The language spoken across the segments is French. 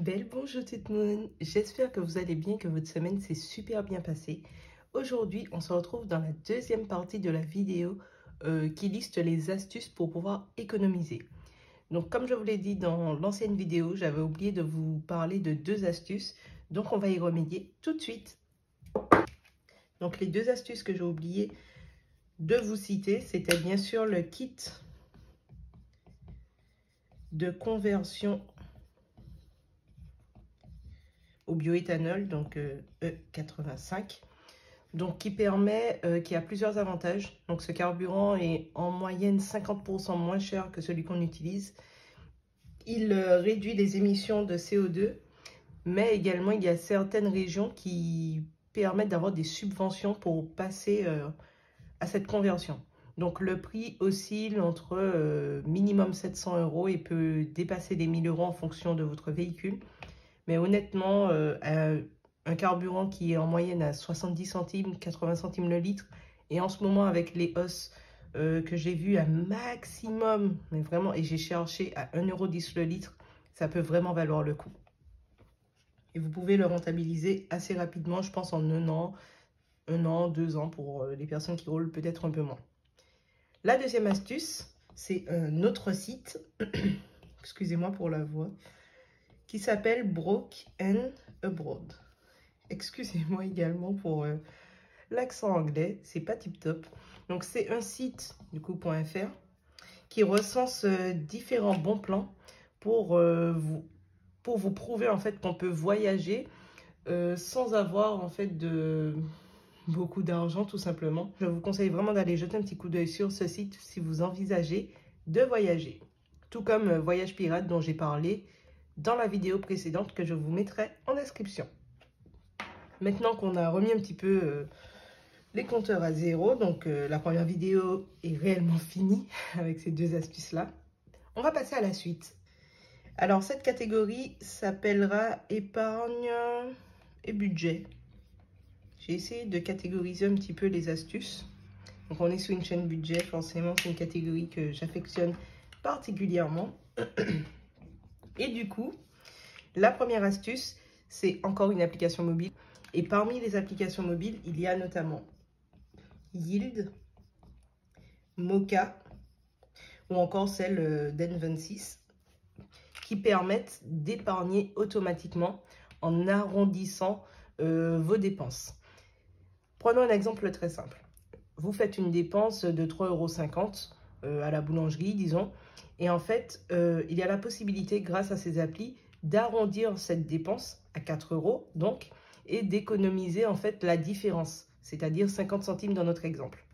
Belle bonjour tout le monde, j'espère que vous allez bien, que votre semaine s'est super bien passée. Aujourd'hui, on se retrouve dans la deuxième partie de la vidéo qui liste les astuces pour pouvoir économiser. Donc comme je vous l'ai dit dans l'ancienne vidéo, j'avais oublié de vous parler de deux astuces, donc on va y remédier tout de suite. Donc les deux astuces que j'ai oublié de vous citer, c'était bien sûr le kit de conversion au bioéthanol, donc E85, donc qui permet, qui a plusieurs avantages. Donc ce carburant est en moyenne 50% moins cher que celui qu'on utilise. Il réduit les émissions de CO2, mais également il y a certaines régions qui permettent d'avoir des subventions pour passer à cette conversion. Donc le prix oscille entre minimum 700 € et peut dépasser les 1000 € en fonction de votre véhicule. Mais honnêtement, un carburant qui est en moyenne à 70 centimes, 80 centimes le litre, et en ce moment avec les hausses que j'ai vues à maximum, mais vraiment, et j'ai cherché à 1,10 € le litre, ça peut vraiment valoir le coup. Et vous pouvez le rentabiliser assez rapidement, je pense en un an, 2 ans pour les personnes qui roulent peut-être un peu moins. La deuxième astuce, c'est un autre site, excusez-moi pour la voix, qui s'appelle Broke and Abroad. Excusez-moi également pour l'accent anglais, c'est pas tip top. Donc c'est un site du coup .fr qui recense différents bons plans pour vous prouver en fait qu'on peut voyager sans avoir en fait beaucoup d'argent tout simplement. Je vous conseille vraiment d'aller jeter un petit coup d'œil sur ce site si vous envisagez de voyager. Tout comme Voyage Pirate dont j'ai parlé dans la vidéo précédente que je vous mettrai en description. Maintenant qu'on a remis un petit peu les compteurs à zéro, donc la première vidéo est réellement finie avec ces deux astuces-là, on va passer à la suite. Alors cette catégorie s'appellera épargne et budget. J'ai essayé de catégoriser un petit peu les astuces. Donc on est sur une chaîne budget, forcément c'est une catégorie que j'affectionne particulièrement. Et du coup, la première astuce, c'est encore une application mobile. Et parmi les applications mobiles, il y a notamment Yield, Moka ou encore celle d'N26 qui permettent d'épargner automatiquement en arrondissant vos dépenses. Prenons un exemple très simple. Vous faites une dépense de 3,50 € à la boulangerie, disons, et en fait, il y a la possibilité, grâce à ces applis, d'arrondir cette dépense à 4 € donc, et d'économiser en fait la différence, c'est-à-dire 50 centimes dans notre exemple.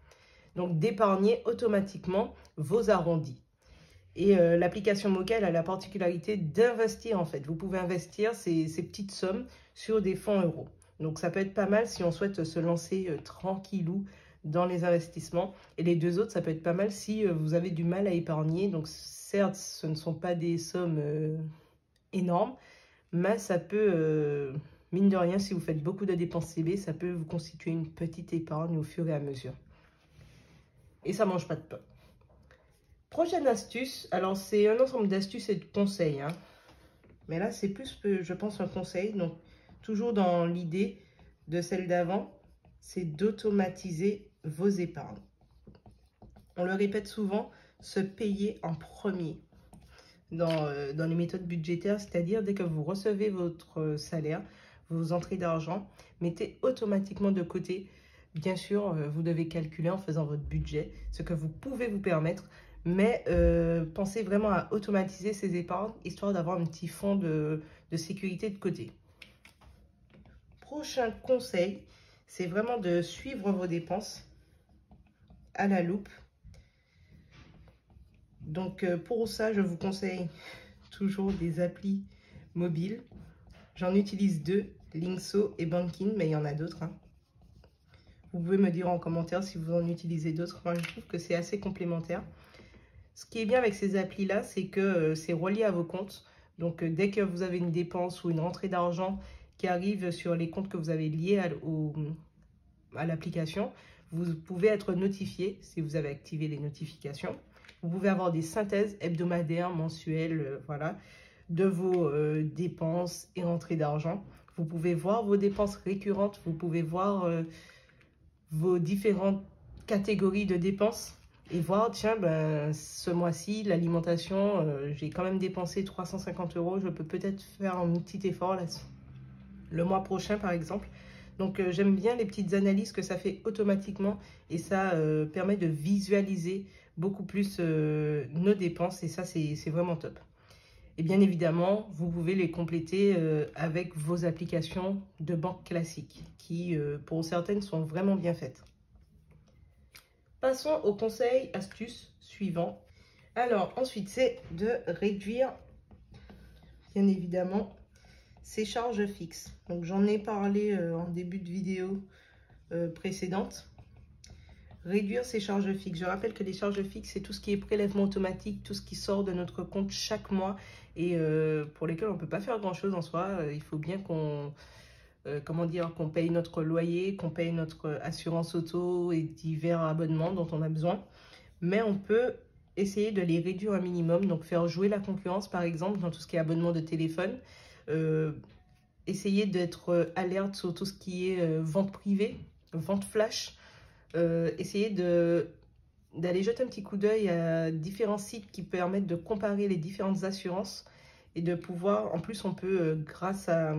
Donc d'épargner automatiquement vos arrondis. Et l'application Moka, elle a la particularité d'investir en fait. Vous pouvez investir ces petites sommes sur des fonds euros. Donc ça peut être pas mal si on souhaite se lancer tranquillou dans les investissements. Et les deux autres, ça peut être pas mal si vous avez du mal à épargner. Donc certes, ce ne sont pas des sommes énormes, mais ça peut, mine de rien, si vous faites beaucoup de dépenses CB, ça peut vous constituer une petite épargne au fur et à mesure. Et ça ne mange pas de pain. Prochaine astuce, alors c'est un ensemble d'astuces et de conseils, hein. Mais là c'est plus, je pense, un conseil. Donc toujours dans l'idée de celle d'avant, c'est d'automatiser vos épargnes. On le répète souvent, se payer en premier dans les méthodes budgétaires, c'est-à-dire dès que vous recevez votre salaire, vos entrées d'argent, mettez automatiquement de côté. Bien sûr, vous devez calculer en faisant votre budget, ce que vous pouvez vous permettre, mais pensez vraiment à automatiser ces épargnes, histoire d'avoir un petit fonds de sécurité de côté. Prochain conseil, c'est vraiment de suivre vos dépenses à la loupe. Donc pour ça, je vous conseille toujours des applis mobiles. J'en utilise deux, Linkso et Bankin, mais il y en a d'autres, hein. Vous pouvez me dire en commentaire si vous en utilisez d'autres. Moi, je trouve que c'est assez complémentaire. Ce qui est bien avec ces applis-là, c'est que c'est relié à vos comptes. Donc, dès que vous avez une dépense ou une rentrée d'argent qui arrive sur les comptes que vous avez liés à l'application, vous pouvez être notifié si vous avez activé les notifications. Vous pouvez avoir des synthèses hebdomadaires, mensuelles, voilà, de vos dépenses et rentrées d'argent. Vous pouvez voir vos dépenses récurrentes, vous pouvez voir vos différentes catégories de dépenses et voir, tiens, ben, ce mois-ci, l'alimentation, j'ai quand même dépensé 350 €, je peux peut-être faire un petit effort là, le mois prochain par exemple. Donc j'aime bien les petites analyses que ça fait automatiquement et ça permet de visualiser beaucoup plus nos dépenses et ça c'est vraiment top. Et bien évidemment, vous pouvez les compléter avec vos applications de banque classiques qui, pour certaines, sont vraiment bien faites. Passons au conseil astuce suivant. Alors, ensuite, c'est de réduire, bien évidemment, ses charges fixes. Donc, j'en ai parlé en début de vidéo précédente. Réduire ses charges fixes. Je rappelle que les charges fixes, c'est tout ce qui est prélèvement automatique, tout ce qui sort de notre compte chaque mois et pour lesquels on ne peut pas faire grand-chose en soi. Il faut bien qu'on qu'on paye notre loyer, qu'on paye notre assurance auto et divers abonnements dont on a besoin. Mais on peut essayer de les réduire un minimum, donc faire jouer la concurrence par exemple dans tout ce qui est abonnement de téléphone. Essayer d'être alerte sur tout ce qui est vente privée, vente flash. Essayer d'aller jeter un petit coup d'œil à différents sites qui permettent de comparer les différentes assurances et de pouvoir, en plus on peut grâce à,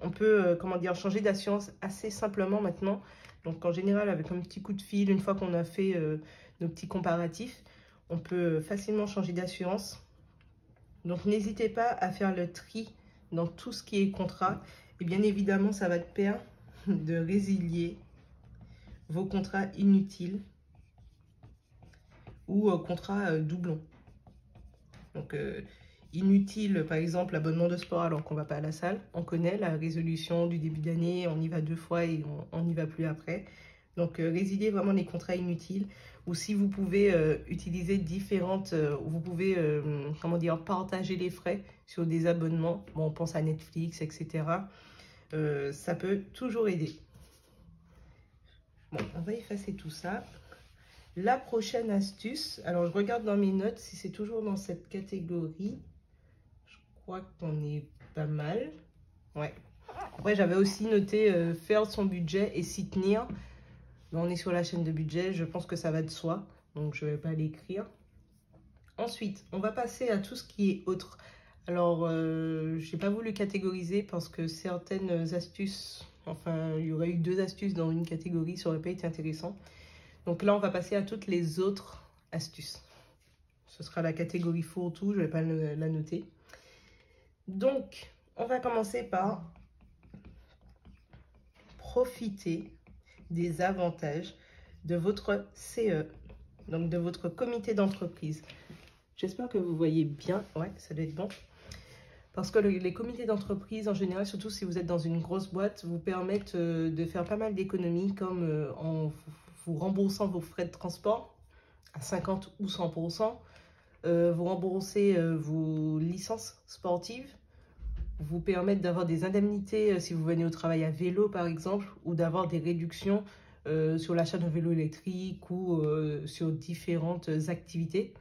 on peut changer d'assurance assez simplement maintenant. Donc en général avec un petit coup de fil, une fois qu'on a fait nos petits comparatifs, on peut facilement changer d'assurance. Donc n'hésitez pas à faire le tri dans tout ce qui est contrat et bien évidemment ça va te permettre de résilier vos contrats inutiles ou contrats doublons. Donc inutile, par exemple, l'abonnement de sport alors qu'on ne va pas à la salle. On connaît la résolution du début d'année, on y va 2 fois et on n'y va plus après. Donc résilier vraiment les contrats inutiles. Ou si vous pouvez utiliser différentes, vous pouvez partager les frais sur des abonnements. Bon, on pense à Netflix, etc. Ça peut toujours aider. Bon, on va effacer tout ça. La prochaine astuce, alors je regarde dans mes notes si c'est toujours dans cette catégorie. Je crois qu'on est pas mal. Ouais. Après, j'avais aussi noté faire son budget et s'y tenir. Mais on est sur la chaîne de budget, je pense que ça va de soi. Donc, je ne vais pas l'écrire. Ensuite, on va passer à tout ce qui est autre. Alors, je n'ai pas voulu catégoriser parce que certaines astuces... Enfin, il y aurait eu 2 astuces dans une catégorie, ça n'aurait pas été intéressant. Donc là, on va passer à toutes les autres astuces. Ce sera la catégorie fourre-tout, je ne vais pas la noter. Donc, on va commencer par profiter des avantages de votre CE, donc de votre comité d'entreprise. J'espère que vous voyez bien. Ouais, ça doit être bon. Parce que les comités d'entreprise, en général, surtout si vous êtes dans une grosse boîte, vous permettent de faire pas mal d'économies, comme en vous remboursant vos frais de transport à 50 ou 100%, vous remboursez vos licences sportives, vous permettent d'avoir des indemnités si vous venez au travail à vélo, par exemple, ou d'avoir des réductions sur l'achat d'un vélo électrique ou sur différentes activités.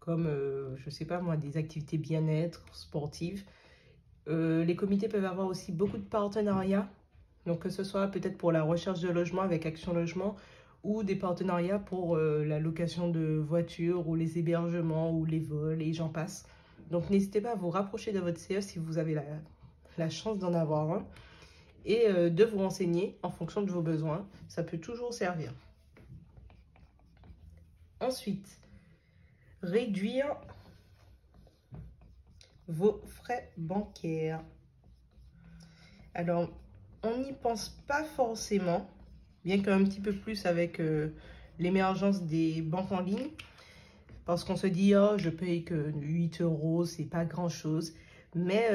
Comme, je ne sais pas moi, des activités bien-être, sportives. Les comités peuvent avoir aussi beaucoup de partenariats, donc que ce soit peut-être pour la recherche de logement avec Action Logement, ou des partenariats pour la location de voitures, ou les hébergements, ou les vols, et j'en passe. Donc n'hésitez pas à vous rapprocher de votre CE si vous avez la chance d'en avoir un, et de vous renseigner en fonction de vos besoins. Ça peut toujours servir. Ensuite, réduire vos frais bancaires. Alors, on n'y pense pas forcément, bien qu'un petit peu plus avec l'émergence des banques en ligne, parce qu'on se dit, oh, je paye que 8 €, c'est pas grand-chose. Mais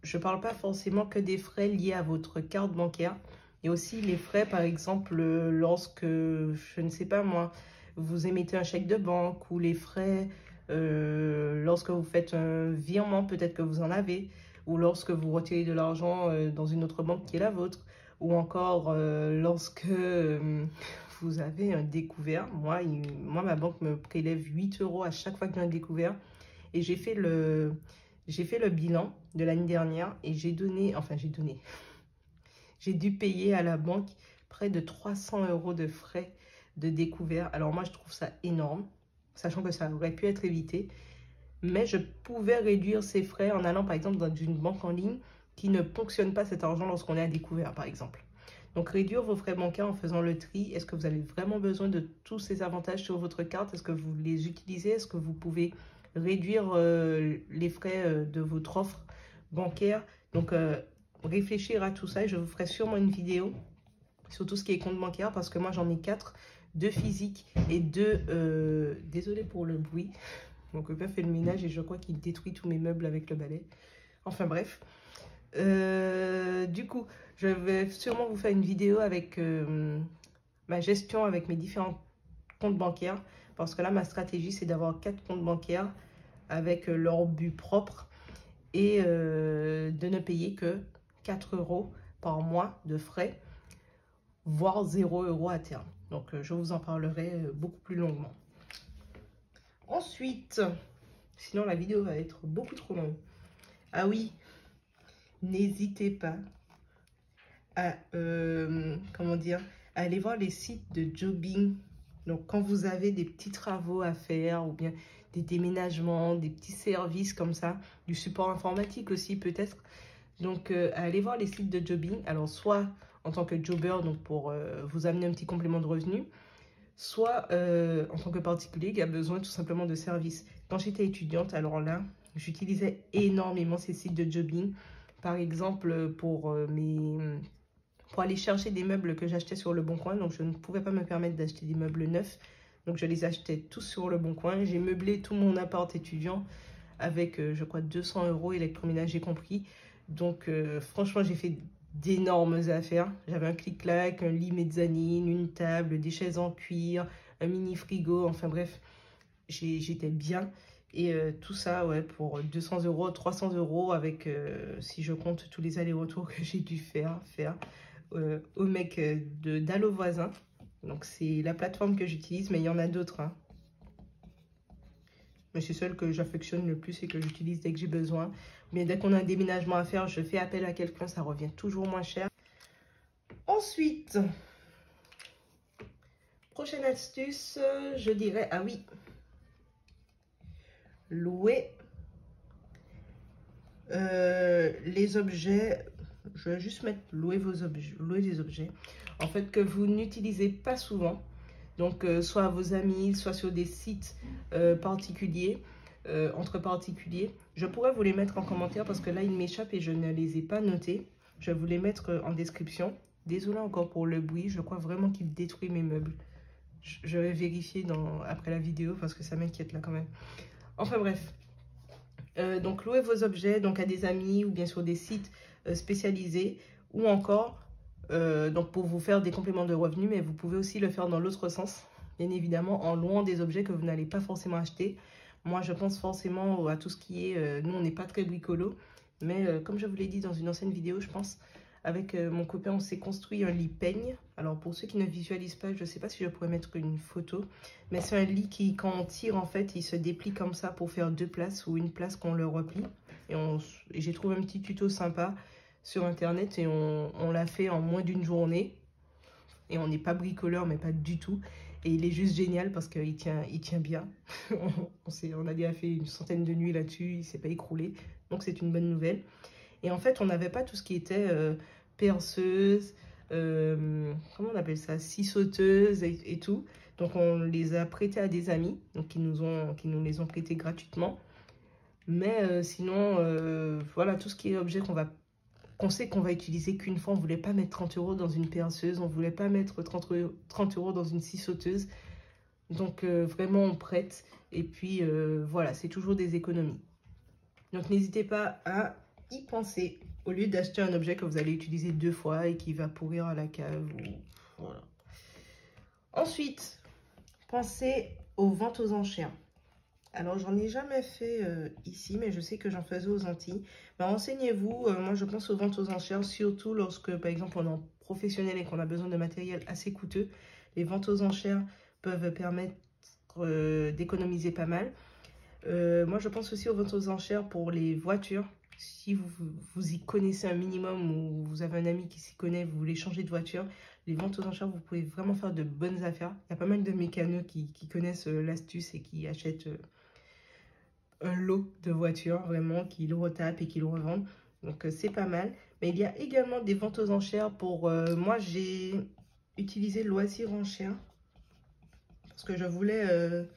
je parle pas forcément que des frais liés à votre carte bancaire. Il y a aussi les frais, par exemple, lorsque, je ne sais pas moi, vous émettez un chèque de banque, ou les frais lorsque vous faites un virement, peut-être que vous en avez, ou lorsque vous retirez de l'argent dans une autre banque qui est la vôtre, ou encore lorsque vous avez un découvert. Moi, ma banque me prélève 8 € à chaque fois que j'ai un découvert. Et j'ai fait le bilan de l'année dernière et j'ai dû payer à la banque près de 300 € de frais de découvert. Alors moi, je trouve ça énorme, sachant que ça aurait pu être évité. Mais je pouvais réduire ces frais en allant, par exemple, dans une banque en ligne qui ne ponctionne pas cet argent lorsqu'on est à découvert, par exemple. Donc, réduire vos frais bancaires en faisant le tri. Est-ce que vous avez vraiment besoin de tous ces avantages sur votre carte? Est-ce que vous les utilisez? Est-ce que vous pouvez réduire les frais de votre offre bancaire? Donc, réfléchir à tout ça et je vous ferai sûrement une vidéo sur tout ce qui est compte bancaire parce que moi, j'en ai 4, 2 physiques et 2... désolé pour le bruit. Mon copain fait le ménage et je crois qu'il détruit tous mes meubles avec le balai. Enfin bref. Du coup, je vais sûrement vous faire une vidéo avec ma gestion avec mes différents comptes bancaires. Parce que là, ma stratégie, c'est d'avoir 4 comptes bancaires avec leur but propre. Et de ne payer que 4 € par mois de frais. Voire 0 € à terme. Donc, je vous en parlerai beaucoup plus longuement. Ensuite, sinon la vidéo va être beaucoup trop longue. Ah oui, n'hésitez pas à, comment dire, à aller voir les sites de jobbing. Donc quand vous avez des petits travaux à faire ou bien des déménagements, des petits services comme ça, du support informatique aussi peut-être. Donc allez voir les sites de jobbing. Alors soit en tant que jobber, donc pour vous amener un petit complément de revenu, soit en tant que particulier qui a besoin tout simplement de services. Quand j'étais étudiante, alors là, j'utilisais énormément ces sites de jobbing. Par exemple, pour aller chercher des meubles que j'achetais sur Le Bon Coin. Donc, je ne pouvais pas me permettre d'acheter des meubles neufs. Donc, je les achetais tous sur Le Bon Coin. J'ai meublé tout mon appart étudiant avec, je crois, 200 € électroménager compris. Donc, franchement, j'ai fait d'énormes affaires. J'avais un clic-clac, un lit mezzanine, une table, des chaises en cuir, un mini frigo, enfin bref, j'étais bien. Et tout ça, ouais, pour 200 €, 300 € avec, si je compte tous les allers-retours que j'ai dû faire au mec d'Allo Voisin. Donc c'est la plateforme que j'utilise, mais il y en a d'autres, hein. Mais c'est celle que j'affectionne le plus et que j'utilise dès que j'ai besoin. Mais dès qu'on a un déménagement à faire, je fais appel à quelqu'un, ça revient toujours moins cher. Ensuite, prochaine astuce, je dirais, ah oui, louer les objets. Je vais juste mettre louer vos objets, louer des objets, en fait, que vous n'utilisez pas souvent. Donc, soit à vos amis, soit sur des sites particuliers, entre particuliers. Je pourrais vous les mettre en commentaire parce que là, ils m'échappent et je ne les ai pas notés. Je vais vous les mettre en description. Désolée encore pour le bruit, je crois vraiment qu'il détruit mes meubles. Je vais vérifier après la vidéo parce que ça m'inquiète là quand même. Enfin bref. Donc, louez vos objets donc à des amis ou bien sur des sites spécialisés ou encore... donc pour vous faire des compléments de revenus, mais vous pouvez aussi le faire dans l'autre sens, bien évidemment, en louant des objets que vous n'allez pas forcément acheter. Moi, je pense forcément à tout ce qui est... nous, on n'est pas très bricolo, mais comme je vous l'ai dit dans une ancienne vidéo, je pense, avec mon copain, on s'est construit un lit peigne. Alors, pour ceux qui ne visualisent pas, je ne sais pas si je pourrais mettre une photo, mais c'est un lit qui, quand on tire, en fait, il se déplie comme ça pour faire 2 places ou une place qu'on le replie. Et j'ai trouvé un petit tuto sympa sur internet et on l'a fait en moins d'une journée. Et on n'est pas bricoleur, mais pas du tout. Et il est juste génial parce qu'il tient bien. On a déjà fait une centaine de nuits là-dessus, il ne s'est pas écroulé. Donc c'est une bonne nouvelle. Et en fait, on n'avait pas tout ce qui était perceuse, comment on appelle ça, scie sauteuse et tout. Donc on les a prêtés à des amis, donc qui nous les ont prêtés gratuitement. Mais sinon, voilà, tout ce qui est objet qu'on sait qu'on va utiliser qu'une fois, on ne voulait pas mettre 30 € dans une perceuse, on ne voulait pas mettre 30 € dans une scie sauteuse. Donc vraiment, on prête. Et puis voilà, c'est toujours des économies. Donc n'hésitez pas à y penser au lieu d'acheter un objet que vous allez utiliser 2 fois et qui va pourrir à la cave. Voilà. Ensuite, pensez aux ventes aux enchères. Alors, j'en ai jamais fait ici, mais je sais que j'en faisais aux Antilles. Ben, renseignez-vous. Moi, je pense aux ventes aux enchères, surtout lorsque, par exemple, on est en professionnel et qu'on a besoin de matériel assez coûteux. Les ventes aux enchères peuvent permettre d'économiser pas mal. Moi, je pense aussi aux ventes aux enchères pour les voitures. Si vous y connaissez un minimum ou vous avez un ami qui s'y connaît, vous voulez changer de voiture, les ventes aux enchères, vous pouvez vraiment faire de bonnes affaires. Il y a pas mal de mécanos qui connaissent l'astuce et qui achètent un lot de voitures, vraiment, qui le retapent et qui le revendent. Donc, c'est pas mal. Mais il y a également des ventes aux enchères pour... moi, j'ai utilisé Loisir Enchères parce que je voulais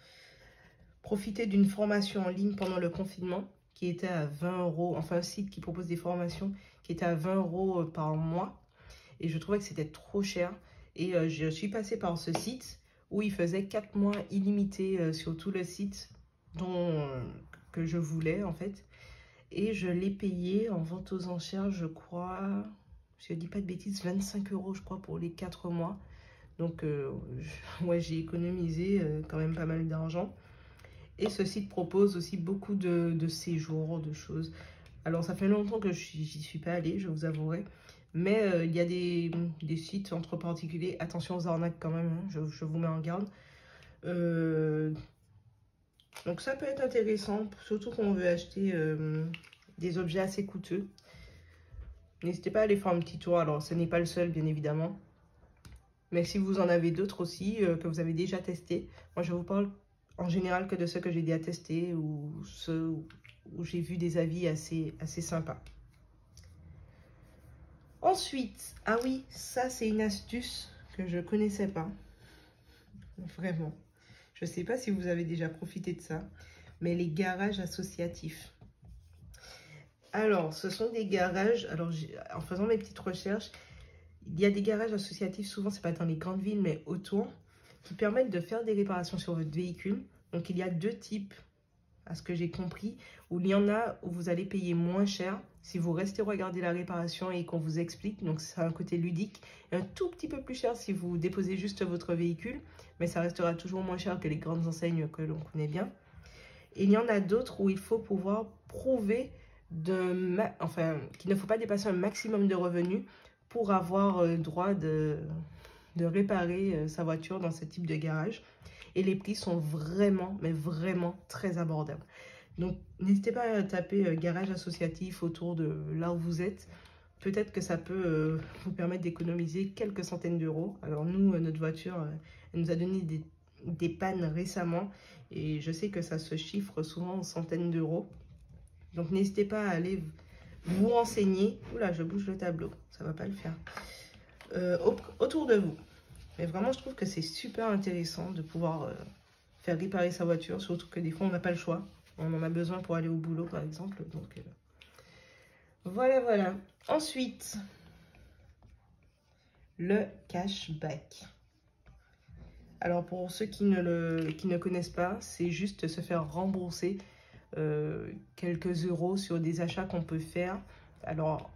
profiter d'une formation en ligne pendant le confinement qui était à 20 €, enfin un site qui propose des formations qui était à 20 € par mois. Et je trouvais que c'était trop cher. Et je suis passée par ce site où il faisait 4 mois illimités sur tout le site que je voulais en fait. Et je l'ai payé en vente aux enchères, je crois, si je ne dis pas de bêtises, 25 € je crois pour les 4 mois. Donc ouais, j'ai économisé quand même pas mal d'argent. Et ce site propose aussi beaucoup de séjours, de choses. Alors, ça fait longtemps que j'y suis pas allée, je vous avouerai. Mais il y a des sites entre particuliers. Attention aux arnaques quand même, hein, je vous mets en garde. Donc, ça peut être intéressant, surtout quand on veut acheter des objets assez coûteux. N'hésitez pas à aller faire un petit tour. Alors, ce n'est pas le seul, bien évidemment. Mais si vous en avez d'autres aussi, que vous avez déjà testé, moi, je vous parle en général que de ceux que j'ai déjà testés ou ceux où j'ai vu des avis assez sympas. Ensuite, ah oui, ça c'est une astuce que je connaissais pas. Vraiment. Je ne sais pas si vous avez déjà profité de ça, mais les garages associatifs. Alors, ce sont des garages, alors en faisant mes petites recherches, il y a des garages associatifs, souvent c'est pas dans les grandes villes, mais autour, qui permettent de faire des réparations sur votre véhicule. Donc, il y a deux types, à ce que j'ai compris, où il y en a où vous allez payer moins cher si vous restez regarder la réparation et qu'on vous explique. Donc, c'est un côté ludique. Et un tout petit peu plus cher si vous déposez juste votre véhicule, mais ça restera toujours moins cher que les grandes enseignes que l'on connaît bien. Et il y en a d'autres où il faut pouvoir prouver qu'il ne faut pas dépasser un maximum de revenus pour avoir droit de réparer sa voiture dans ce type de garage. Et les prix sont vraiment, mais vraiment très abordables. Donc, n'hésitez pas à taper garage associatif autour de là où vous êtes. Peut-être que ça peut vous permettre d'économiser quelques centaines d'euros. Alors nous, notre voiture, elle nous a donné des pannes récemment. Et je sais que ça se chiffre souvent en centaines d'euros. Donc, n'hésitez pas à aller vous renseigner. Oula, je bouge le tableau. Ça ne va pas le faire. Autour de vous. Mais vraiment, je trouve que c'est super intéressant de pouvoir faire réparer sa voiture. Surtout que des fois, on n'a pas le choix. On en a besoin pour aller au boulot, par exemple. Donc, voilà, voilà. Ensuite, le cashback. Alors, pour ceux qui ne connaissent pas, c'est juste se faire rembourser quelques euros sur des achats qu'on peut faire. Alors,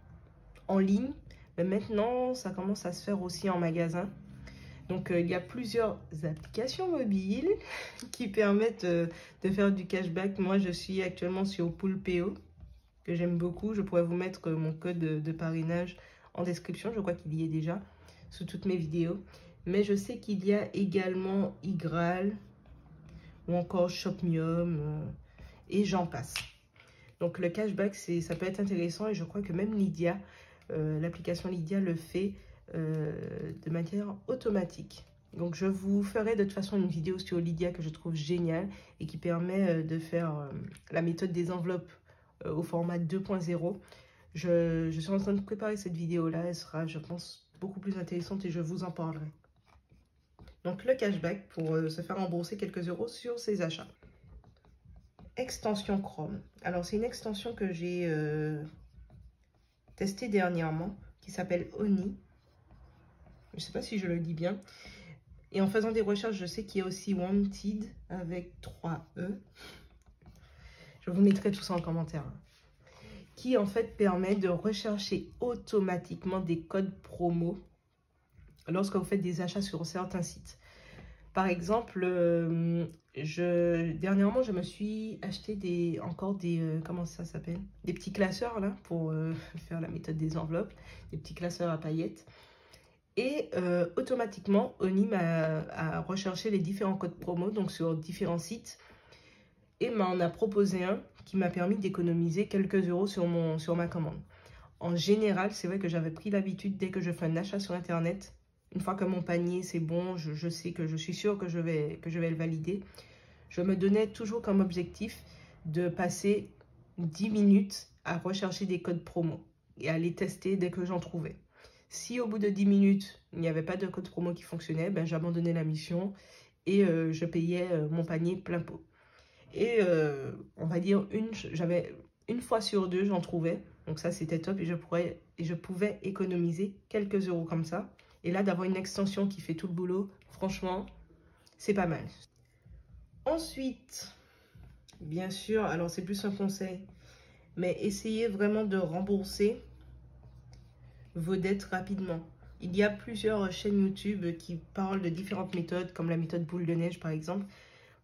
en ligne. Mais maintenant, ça commence à se faire aussi en magasin. Donc, il y a plusieurs applications mobiles qui permettent de faire du cashback. Moi, je suis actuellement sur Poolpeo, que j'aime beaucoup. Je pourrais vous mettre mon code de parrainage en description. Je crois qu'il y est déjà sous toutes mes vidéos. Mais je sais qu'il y a également iGraal ou encore Shopmium et j'en passe. Donc, le cashback, ça peut être intéressant et je crois que même Lydia, l'application Lydia le fait de manière automatique. Donc je vous ferai de toute façon une vidéo sur Lydia que je trouve géniale et qui permet de faire la méthode des enveloppes au format 2.0. Je suis en train de préparer cette vidéo là, elle sera je pense beaucoup plus intéressante et je vous en parlerai. Donc le cashback pour se faire rembourser quelques euros sur ses achats. Extension Chrome. Alors c'est une extension que j'ai testée dernièrement qui s'appelle Oni. Je ne sais pas si je le dis bien. Et en faisant des recherches, je sais qu'il y a aussi Wanted avec 3 E. Je vous mettrai tout ça en commentaire. Qui en fait permet de rechercher automatiquement des codes promo lorsque vous faites des achats sur certains sites. Par exemple, dernièrement, je me suis acheté encore des comment ça s'appelle? Des petits classeurs là pour faire la méthode des enveloppes. Des petits classeurs à paillettes. Et automatiquement, Oni m'a recherché les différents codes promo donc sur différents sites. et m'en a proposé un qui m'a permis d'économiser quelques euros sur ma commande. En général, c'est vrai que j'avais pris l'habitude, dès que je fais un achat sur Internet, une fois que mon panier c'est bon, je sais que je suis sûre que je vais le valider, je me donnais toujours comme objectif de passer 10 minutes à rechercher des codes promo et à les tester dès que j'en trouvais. Si au bout de 10 minutes, il n'y avait pas de code promo qui fonctionnait, ben, j'abandonnais la mission et je payais mon panier plein pot. Et on va dire, j'avais une fois sur deux, j'en trouvais. Donc ça, c'était top et je pouvais économiser quelques euros comme ça. Et là, d'avoir une extension qui fait tout le boulot, franchement, c'est pas mal. Ensuite, bien sûr, alors c'est plus un conseil, mais essayez vraiment de rembourser vos dettes rapidement. Il y a plusieurs chaînes YouTube qui parlent de différentes méthodes, comme la méthode boule de neige par exemple,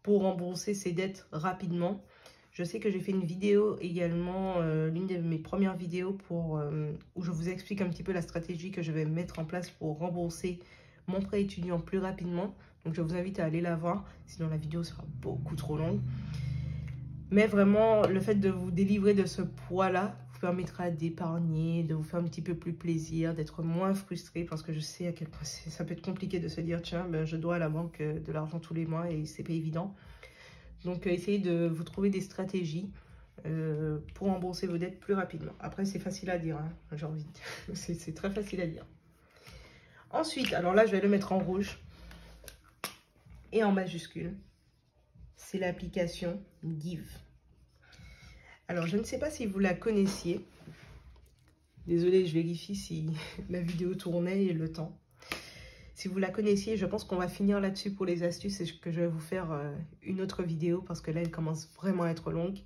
pour rembourser ses dettes rapidement. Je sais que j'ai fait une vidéo également, l'une de mes premières vidéos où je vous explique un petit peu la stratégie que je vais mettre en place pour rembourser mon prêt étudiant plus rapidement. Donc je vous invite à aller la voir, sinon la vidéo sera beaucoup trop longue. Mais vraiment, le fait de vous délivrer de ce poids-là vous permettra d'épargner, de vous faire un petit peu plus plaisir, d'être moins frustré, parce que je sais à quel point ça peut être compliqué de se dire, tiens, ben, je dois à la banque de l'argent tous les mois et c'est pas évident. Donc, essayez de vous trouver des stratégies pour rembourser vos dettes plus rapidement. Après, c'est facile à dire, hein, j'ai envie de... c'est très facile à dire. Ensuite, alors là, je vais le mettre en rouge et en majuscule. C'est l'application Give. Alors, je ne sais pas si vous la connaissiez. Désolée, je vérifie si la vidéo tournait et le temps. Si vous la connaissiez, je pense qu'on va finir là-dessus pour les astuces et que je vais vous faire une autre vidéo parce que là, elle commence vraiment à être longue.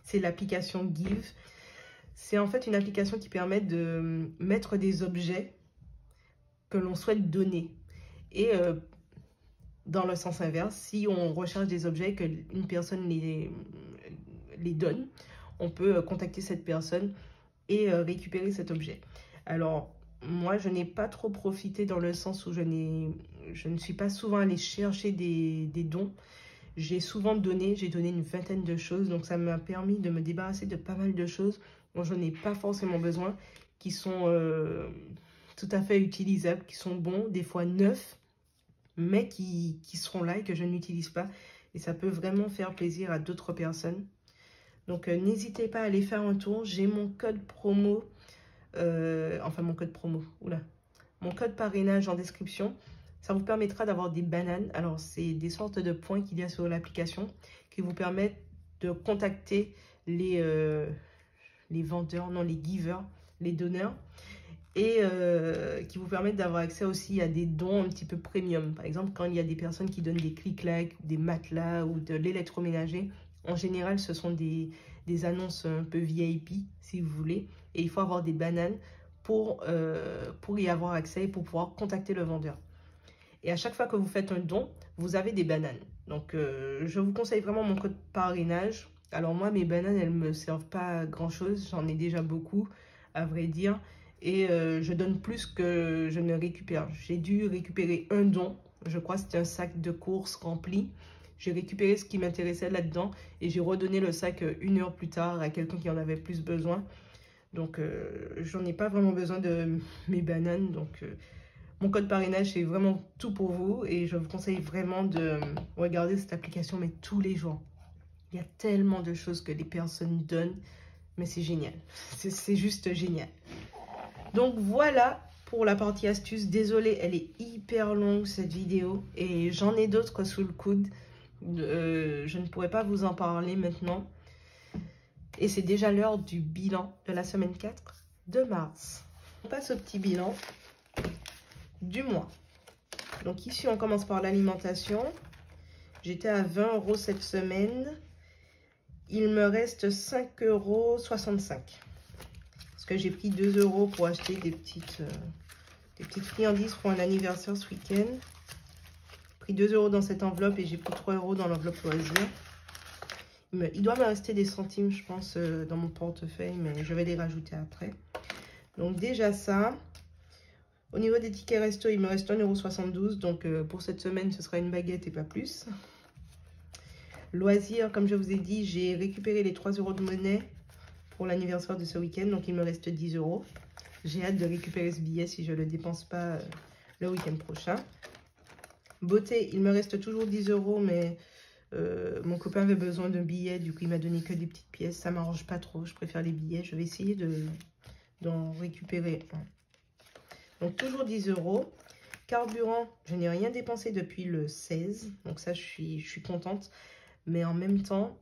C'est l'application Give. C'est en fait une application qui permet de mettre des objets que l'on souhaite donner. Et dans le sens inverse, si on recherche des objets que une personne les donne, on peut contacter cette personne et récupérer cet objet. Alors, moi, je n'ai pas trop profité dans le sens où je ne suis pas souvent allée chercher des dons. J'ai souvent donné, j'ai donné une vingtaine de choses, donc ça m'a permis de me débarrasser de pas mal de choses dont je n'ai pas forcément besoin, qui sont tout à fait utilisables, qui sont bons, des fois neufs, mais qui seront là et que je n'utilise pas. Et ça peut vraiment faire plaisir à d'autres personnes. Donc, n'hésitez pas à aller faire un tour. J'ai mon code promo, mon code parrainage en description. Ça vous permettra d'avoir des bananes. Alors, c'est des sortes de points qu'il y a sur l'application qui vous permettent de contacter les vendeurs, non, les givers, les donneurs. Et qui vous permettent d'avoir accès aussi à des dons un petit peu premium. Par exemple, quand il y a des personnes qui donnent des clics-clacs, des matelas ou de l'électroménager, en général, ce sont des annonces un peu VIP, si vous voulez. Et il faut avoir des bananes pour y avoir accès et pour pouvoir contacter le vendeur. Et à chaque fois que vous faites un don, vous avez des bananes. Donc, je vous conseille vraiment mon code parrainage. Alors moi, mes bananes, elles ne me servent pas à grand-chose. J'en ai déjà beaucoup, à vrai dire. Et je donne plus que je ne récupère. J'ai dû récupérer un don. Je crois que c'était un sac de courses rempli. J'ai récupéré ce qui m'intéressait là-dedans. Et j'ai redonné le sac 1 heure plus tard à quelqu'un qui en avait plus besoin. Donc, j'en ai pas vraiment besoin de mes bananes. Donc, mon code parrainage, c'est vraiment tout pour vous. Et je vous conseille vraiment de regarder cette application, mais tous les jours. Il y a tellement de choses que les personnes donnent. Mais c'est génial. C'est juste génial. Donc voilà pour la partie astuce. Désolée, elle est hyper longue cette vidéo et j'en ai d'autres sous le coude. Je ne pourrais pas vous en parler maintenant. Et c'est déjà l'heure du bilan de la semaine 4 de mars. On passe au petit bilan du mois. Donc ici, on commence par l'alimentation. J'étais à 20 € cette semaine. Il me reste 5,65 €. Que j'ai pris 2 € pour acheter des petites friandises pour un anniversaire ce week-end. J'ai pris 2 € dans cette enveloppe et j'ai pris 3 € dans l'enveloppe loisir. Il doit me rester des centimes, je pense, dans mon portefeuille, mais je vais les rajouter après. Donc déjà ça. Au niveau des tickets resto, il me reste 1,72 €. Donc pour cette semaine, ce sera une baguette et pas plus. Loisirs, comme je vous ai dit, j'ai récupéré les 3 € de monnaie pour l'anniversaire de ce week-end. Donc, il me reste 10 €. J'ai hâte de récupérer ce billet si je ne le dépense pas le week-end prochain. Beauté, il me reste toujours 10 €, mais mon copain avait besoin d'un billet. Du coup, il m'a donné que des petites pièces. Ça ne m'arrange pas trop. Je préfère les billets. Je vais essayer d'en récupérer un. Donc, toujours 10 €. Carburant, je n'ai rien dépensé depuis le 16. Donc, ça, je suis contente. Mais en même temps,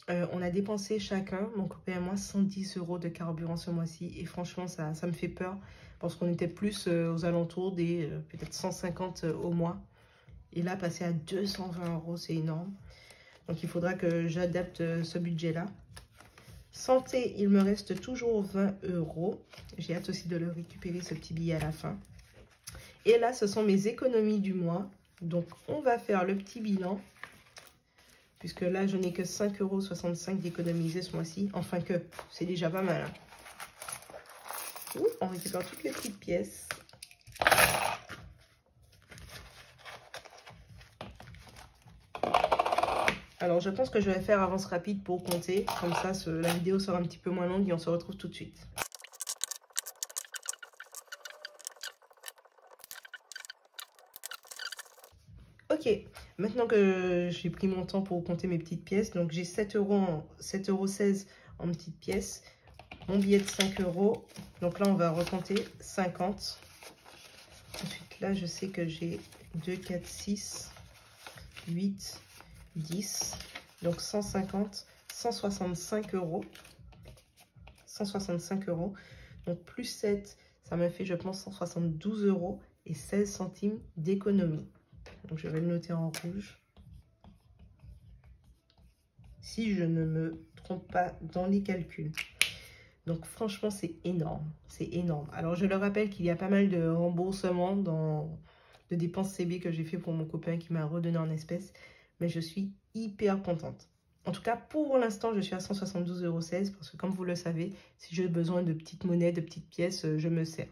on a dépensé chacun, mon copain et moi, 110 € de carburant ce mois-ci. Et franchement, ça me fait peur. Parce qu'on était plus aux alentours des peut-être 150 au mois. Et là, passer à 220 €, c'est énorme. Donc, il faudra que j'adapte ce budget-là. Santé, il me reste toujours 20 €. J'ai hâte aussi de le récupérer, ce petit billet à la fin. Et là, ce sont mes économies du mois. Donc, on va faire le petit bilan. Puisque là, je n'ai que 5,65 € d'économiser ce mois-ci. Enfin que, c'est déjà pas mal. Hein. Ouh, on récupère toutes les petites pièces. Alors, je pense que je vais faire avance rapide pour compter. Comme ça, la vidéo sera un petit peu moins longue et on se retrouve tout de suite. Ok, maintenant que j'ai pris mon temps pour compter mes petites pièces, donc j'ai 7,16 € en petites pièces, mon billet de 5 €, donc là on va recompter 50. Ensuite là je sais que j'ai 2, 4, 6, 8, 10, donc 150, 165 €. 165 €, donc plus 7, ça me fait je pense 172 € et 16 centimes d'économie. Donc, je vais le noter en rouge. Si je ne me trompe pas dans les calculs. Donc, franchement, c'est énorme. C'est énorme. Alors, je le rappelle qu'il y a pas mal de remboursements de dépenses CB que j'ai fait pour mon copain qui m'a redonné en espèces. Mais je suis hyper contente. En tout cas, pour l'instant, je suis à 172,16 € parce que, comme vous le savez, si j'ai besoin de petites monnaies, de petites pièces, je me sers.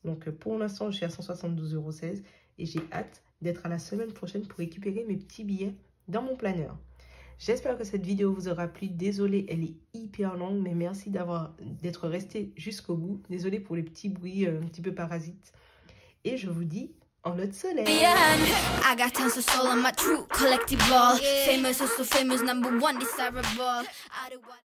Donc, pour l'instant, je suis à 172,16 € et j'ai hâte d'être à la semaine prochaine pour récupérer mes petits billets dans mon planeur. J'espère que cette vidéo vous aura plu. Désolée, elle est hyper longue, mais merci d'être resté jusqu'au bout. Désolée pour les petits bruits un petit peu parasites. Et je vous dis en l'autre soleil.